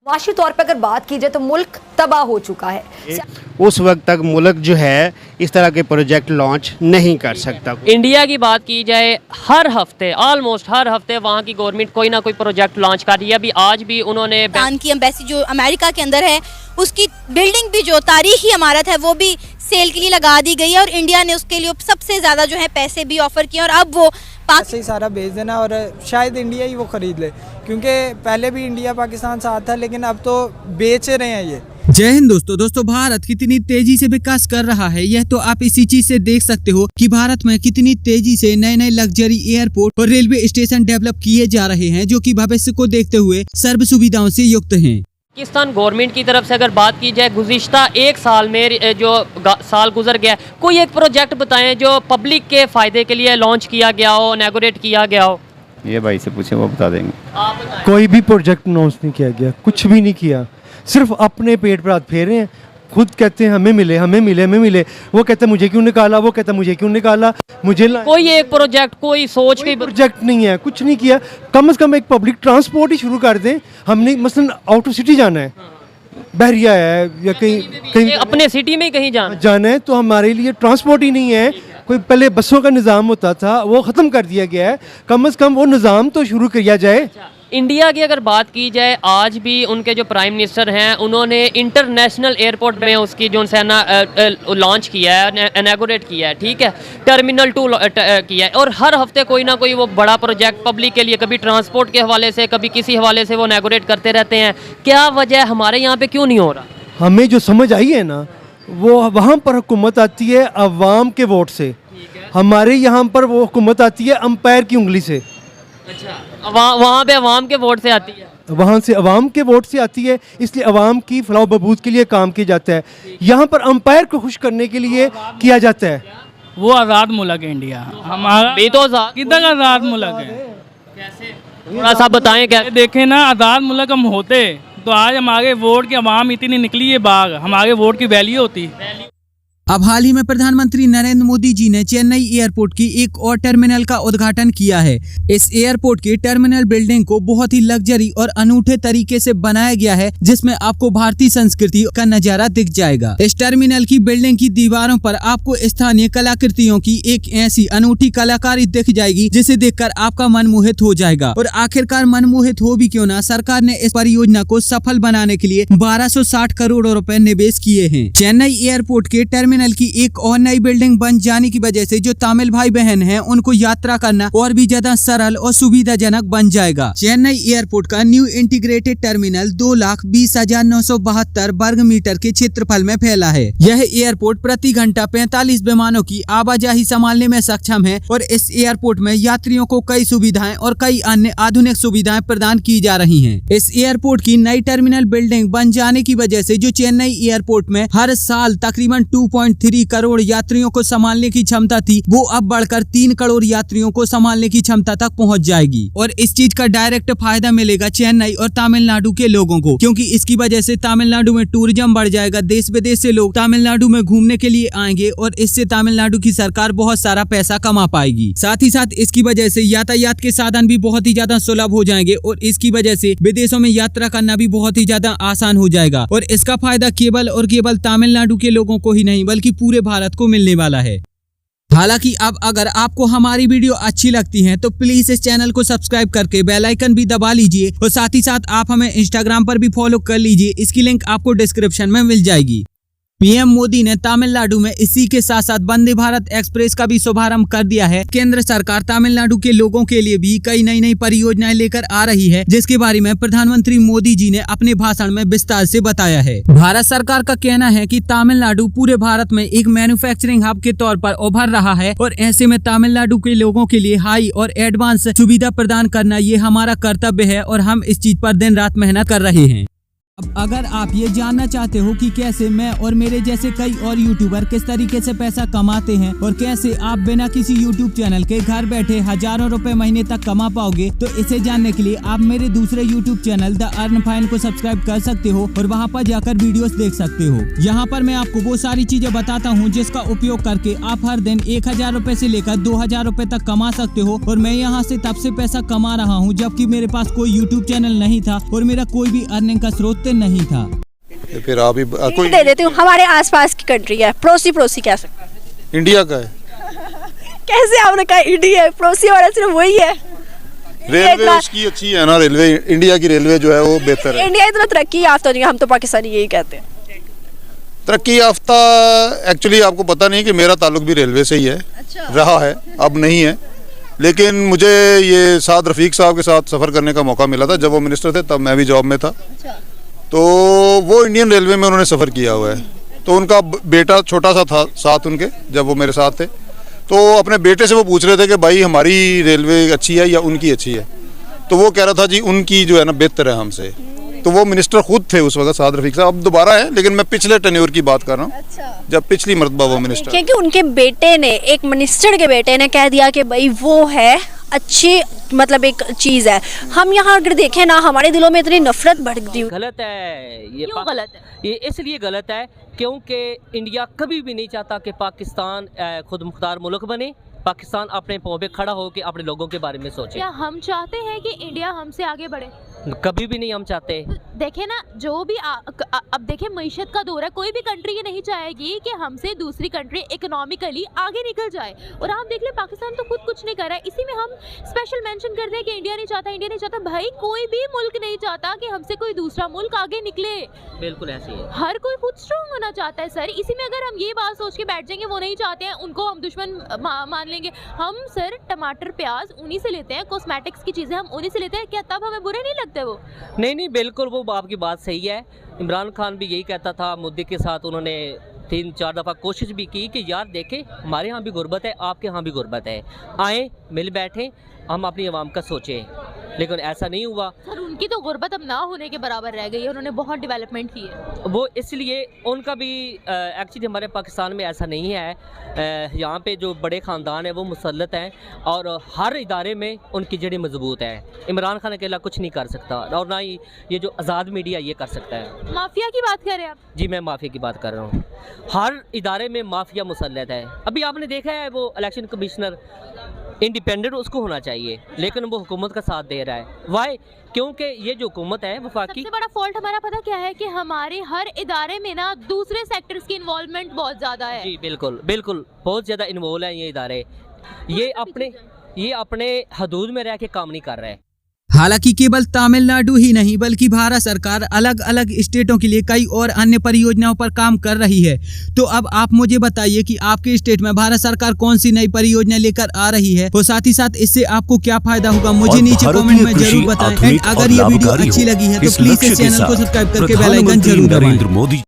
माशी तौर पर अगर बात की जाए तो मुल्क तबाह हो चुका है। उस वक्त तक मुल्क जो है इस तरह के प्रोजेक्ट लॉन्च नहीं कर सकता। इंडिया की बात की जाए, हर हफ्ते ऑलमोस्ट हर हफ्ते वहाँ की गवर्नमेंट कोई ना कोई प्रोजेक्ट लॉन्च कर रही है। अभी आज भी उन्होंने पाकिस्तान की एम्बेसी जो अमेरिका के अंदर है, उसकी बिल्डिंग भी जो तारीखी इमारत है वो भी सेल के लिए लगा दी गई है और इंडिया ने उसके लिए सबसे ज़्यादा जो है पैसे भी ऑफर किए और अब वो ऐसे ही सारा भेज देना और शायद इंडिया ही वो खरीद ले, क्योंकि पहले भी इंडिया पाकिस्तान साथ था लेकिन अब तो बेच रहे हैं ये। जय हिंद दोस्तों भारत कितनी तेजी से विकास कर रहा है यह तो आप इसी चीज से देख सकते हो कि भारत में कितनी तेजी से नए नए लग्जरी एयरपोर्ट और रेलवे स्टेशन डेवलप किए जा रहे हैं, जो कि भविष्य को देखते हुए सर्व सुविधाओं से युक्त हैं। पाकिस्तान गवर्नमेंट की तरफ से अगर बात की जाए, गुज़िश्ता एक साल में जो साल गुजर गया, कोई एक प्रोजेक्ट बताएं जो पब्लिक के फ़ायदे के लिए लॉन्च किया गया हो, इनॉग्रेट किया गया हो। ये भाई से पूछे, वो बता देंगे। आप बताएं। कोई भी प्रोजेक्ट अनाउंस नहीं किया गया, कुछ भी नहीं किया, सिर्फ अपने पेट पर हाथ फेर रहे हैं। खुद कहते हैं हमें मिले हमें मिले हमें मिले, वो कहता है मुझे क्यों निकाला, वो कहता है मुझे क्यों निकाला, मुझे कोई एक प्रोजेक्ट, कोई सोच के प्रोजेक्ट नहीं है, कुछ नहीं किया। कम से कम एक पब्लिक ट्रांसपोर्ट ही शुरू कर दें। हमने मसलन आउट ऑफ सिटी जाना है, बहरिया है या कहीं अपने सिटी में कहीं जाना है, तो हमारे लिए ट्रांसपोर्ट ही नहीं है। कोई पहले बसों का निज़ाम होता था, वो ख़त्म कर दिया गया है। कम से कम वो निज़ाम तो शुरू किया जाए। इंडिया की अगर बात की जाए, आज भी उनके जो प्राइम मिनिस्टर हैं उन्होंने इंटरनेशनल एयरपोर्ट में उसकी जो लॉन्च किया है, इनॉग्रेट किया है, ठीक है, टर्मिनल 2 किया है। और हर हफ्ते कोई ना कोई वो बड़ा प्रोजेक्ट पब्लिक के लिए, कभी ट्रांसपोर्ट के हवाले से, कभी किसी हवाले से वो इनॉग्रेट करते रहते हैं। क्या वजह, हमारे यहाँ पे क्यों नहीं हो रहा? हमें जो समझ आई है ना, वो वहाँ पर हुकूमत आती है अवाम के वोट से, हमारे यहाँ पर वो हुकूमत आती है अंपायर की उंगली से। अच्छा, वहाँ पे अवाम के वोट से आती है, वहाँ से अवाम के वोट से आती है, इसलिए अवाम की फलाह बहबूद के लिए काम किया जाता है। यहाँ पर अंपायर को खुश करने के लिए किया जाता है। वो आज़ाद मुल्क है इंडिया, हमारा भी तो किधर आज़ाद मुल्क है? कैसे, थोड़ा सा बताएं। क्या देखें ना, आज़ाद मुल्क हम होते तो आज हमारे वोट की अवाम इतनी निकली है बाग, हमारे वोट की वैल्यू होती। अब हाल ही में प्रधानमंत्री नरेंद्र मोदी जी ने चेन्नई एयरपोर्ट की एक और टर्मिनल का उद्घाटन किया है। इस एयरपोर्ट की टर्मिनल बिल्डिंग को बहुत ही लग्जरी और अनूठे तरीके से बनाया गया है, जिसमें आपको भारतीय संस्कृति का नजारा दिख जाएगा। इस टर्मिनल की बिल्डिंग की दीवारों पर आपको स्थानीय कलाकृतियों की एक ऐसी अनूठी कलाकारी दिख जाएगी जिसे देखकर आपका मन मोहित हो जाएगा। और आखिरकार मन मोहित हो भी क्यों ना, सरकार ने इस परियोजना को सफल बनाने के लिए 1260 करोड़ रुपए निवेश किए हैं। चेन्नई एयरपोर्ट के टर्मिनल की एक और नई बिल्डिंग बन जाने की वजह से जो तमिल भाई बहन हैं उनको यात्रा करना और भी ज्यादा सरल और सुविधाजनक बन जाएगा। चेन्नई एयरपोर्ट का न्यू इंटीग्रेटेड टर्मिनल 2,20,972 वर्ग मीटर के क्षेत्रफल में फैला है। यह एयरपोर्ट प्रति घंटा 45 विमानों की आवाजाही संभालने में सक्षम है और इस एयरपोर्ट में यात्रियों को कई सुविधाएं और कई अन्य आधुनिक सुविधाएं प्रदान की जा रही है। इस एयरपोर्ट की नई टर्मिनल बिल्डिंग बन जाने की वजह से जो चेन्नई एयरपोर्ट में हर साल तकरीबन 2.3 करोड़ यात्रियों को संभालने की क्षमता थी, वो अब बढ़कर 3 करोड़ यात्रियों को संभालने की क्षमता तक पहुंच जाएगी। और इस चीज का डायरेक्ट फायदा मिलेगा चेन्नई और तमिलनाडु के लोगों को, क्योंकि इसकी वजह से तमिलनाडु में टूरिज्म बढ़ जाएगा। देश विदेश से लोग तमिलनाडु में घूमने के लिए आएंगे और इससे तमिलनाडु की सरकार बहुत सारा पैसा कमा पाएगी। साथ ही साथ इसकी वजह से यातायात के साधन भी बहुत ही ज्यादा सुलभ हो जाएंगे और इसकी वजह से विदेशों में यात्रा करना भी बहुत ही ज्यादा आसान हो जाएगा। और इसका फायदा केवल और केवल तमिलनाडु के लोगों को ही नहीं बल्कि पूरे भारत को मिलने वाला है। हालांकि अब अगर आपको हमारी वीडियो अच्छी लगती है तो प्लीज इस चैनल को सब्सक्राइब करके बेल आइकन भी दबा लीजिए और साथ ही साथ आप हमें इंस्टाग्राम पर भी फॉलो कर लीजिए। इसकी लिंक आपको डिस्क्रिप्शन में मिल जाएगी। पीएम मोदी ने तमिलनाडु में इसी के साथ साथ वंदे भारत एक्सप्रेस का भी शुभारंभ कर दिया है। केंद्र सरकार तमिलनाडु के लोगों के लिए भी कई नई नई परियोजनाएं लेकर आ रही है, जिसके बारे में प्रधानमंत्री मोदी जी ने अपने भाषण में विस्तार से बताया है। भारत सरकार का कहना है कि तमिलनाडु पूरे भारत में एक मैन्युफैक्चरिंग हब के तौर पर उभर रहा है और ऐसे में तमिलनाडु के लोगों के लिए हाई और एडवांस सुविधा प्रदान करना ये हमारा कर्तव्य है और हम इस चीज पर दिन रात मेहनत कर रहे हैं। अब अगर आप ये जानना चाहते हो कि कैसे मैं और मेरे जैसे कई और यूट्यूबर किस तरीके से पैसा कमाते हैं और कैसे आप बिना किसी यूट्यूब चैनल के घर बैठे हजारों रुपए महीने तक कमा पाओगे, तो इसे जानने के लिए आप मेरे दूसरे YouTube channel the earn fine को सब्सक्राइब कर सकते हो और वहाँ पर जाकर वीडियोस देख सकते हो। यहाँ पर मैं आपको वो सारी चीजें बताता हूँ जिसका उपयोग करके आप हर दिन 1000 रुपए से लेकर 2000 रुपए तक कमा सकते हो। और मैं यहाँ से तब से पैसा कमा रहा हूँ जबकि मेरे पास कोई यूट्यूब चैनल नहीं था और मेरा कोई भी अर्निंग का स्रोत नहीं था। फिर आप ही कोई दे देती हूँ। हमारे आसपास की कंट्री है, पड़ोसी कह सकते हैं। इंडिया का है। कैसे आपने कहा इंडिया है? पड़ोसी वाला सिर्फ वही है। रेलवे उसकी अच्छी है ना, रेलवे इंडिया की रेलवे जो है वो बेहतर है। इंडिया इतना तरक्की याफ्ता नहीं है, हम तो पाकिस्तानी यही कहते हैं। तरक्की याफ्ता एक्चुअली आपको पता नहीं कि मेरा ताल्लुक भी रेलवे से ही है। अच्छा। रहा है, अब नहीं है, लेकिन मुझे ये साद रफ़ीक साहब के साथ सफ़र करने का मौका मिला था। जब वो मिनिस्टर थे तब मैं भी जॉब में था। अच्छा। तो वो इंडियन रेलवे में उन्होंने सफ़र किया हुआ है। तो उनका बेटा छोटा सा था साथ उनके, जब वो मेरे साथ थे, तो अपने बेटे से वो पूछ रहे थे कि भाई हमारी रेलवे अच्छी है या उनकी अच्छी है। तो वो कह रहा था जी उनकी जो है ना बेहतर है हमसे। तो वो मिनिस्टर खुद थे उस वक्त, साद रफ़ीक साहब। अब दोबारा है, लेकिन मैं पिछले टेन्योर की बात कर रहा हूँ। अच्छा। जब पिछली मरतबा वो मिनिस्टर, क्योंकि उनके बेटे ने, एक मिनिस्टर के बेटे ने कह दिया कि भाई वो है अच्छी, मतलब एक चीज़ है। हम यहाँ अगर देखें ना, हमारे दिलों में इतनी नफरत बढ़ गई। गलत है ये। क्यों गलत है? ये इसलिए गलत है क्योंकि इंडिया कभी भी नहीं चाहता कि पाकिस्तान खुद मुख्तार मुल्क बने। पाकिस्तान अपने पाँव पे खड़ा होकर अपने लोगों के बारे में सोचे। क्या हम चाहते हैं कि इंडिया हमसे आगे बढ़े? कभी भी नहीं हम चाहते। देखे ना, जो भी अब देखे मईशत का दौर है, कोई भी कंट्री ये नहीं चाहेगी कि हमसे दूसरी कंट्री इकोनॉमिकली आगे निकल जाए। और आप देख ले, पाकिस्तान तो खुद कुछ नहीं कर रहा है। इसी में हम स्पेशल मेंशन करते हैं कि इंडिया नहीं चाहता, इंडिया नहीं चाहता। भाई कोई भी मुल्क नहीं चाहता कि हमसे कोई दूसरा मुल्क आगे निकले। बिल्कुल ऐसे ही है। हर कोई खुद स्ट्रॉन्ग होना चाहता है सर। इसी में अगर हम ये बात सोच के बैठ जाएंगे वो नहीं चाहते हैं, उनको हम दुश्मन मान लेंगे। हम सर टमाटर प्याज उन्हीं से लेते हैं, कॉस्मेटिक्स की चीज़ें हम उन्हीं से लेते हैं। क्या तब हमें बुरे नहीं लगते वो? नहीं, बिल्कुल वो आपकी बात सही है। इमरान खान भी यही कहता था, मोदी के साथ उन्होंने 3-4 दफ़ा कोशिश भी की कि यार देखें हमारे यहाँ भी गुर्बत है, आपके यहाँ भी गुर्बत है, आए मिल बैठें, हम अपनी आवाम का सोचें। लेकिन ऐसा नहीं हुआ सर। उनकी तो गुर्बत अब ना होने के बराबर रह गई है। उन्होंने बहुत डेवलपमेंट की है वो, इसलिए उनका भी एक्चुअली हमारे पाकिस्तान में ऐसा नहीं है। यहाँ पे जो बड़े ख़ानदान हैं वो मुसल्लत हैं और हर इदारे में उनकी जड़ी मजबूत है। इमरान खान अकेला कुछ नहीं कर सकता और ना ही ये जो आज़ाद मीडिया ये कर सकता है। माफिया की बात कर रहे हैं आप? जी मैं माफिया की बात कर रहा हूँ। हर इदारे में माफिया मुसल्लत है। अभी आपने देखा है वो इलेक्शन कमिश्नर इंडिपेंडेंट उसको होना चाहिए, लेकिन वो हुकूमत का साथ दे रहा है। वाई? क्योंकि ये जो हुकूमत है वफाकी, सबसे बड़ा फॉल्ट हमारा पता क्या है कि हमारे हर इदारे में ना दूसरे सेक्टर्स की इन्वॉल्वमेंट बहुत ज़्यादा है। जी बिल्कुल बहुत ज़्यादा इन्वॉल्व है ये इदारे। ये अपने हदूद में रह के काम नहीं कर रहे हैं। हालांकि केवल तमिलनाडु ही नहीं बल्कि भारत सरकार अलग अलग स्टेटों के लिए कई और अन्य परियोजनाओं पर काम कर रही है। तो अब आप मुझे बताइए कि आपके स्टेट में भारत सरकार कौन सी नई परियोजना लेकर आ रही है और साथ ही साथ इससे आपको क्या फायदा होगा, मुझे नीचे कमेंट में जरूर बताएं। एंड अगर ये वीडियो अच्छी लगी है तो प्लीज इस चैनल को सब्सक्राइब करके बेल आइकन जरूर दबाएं।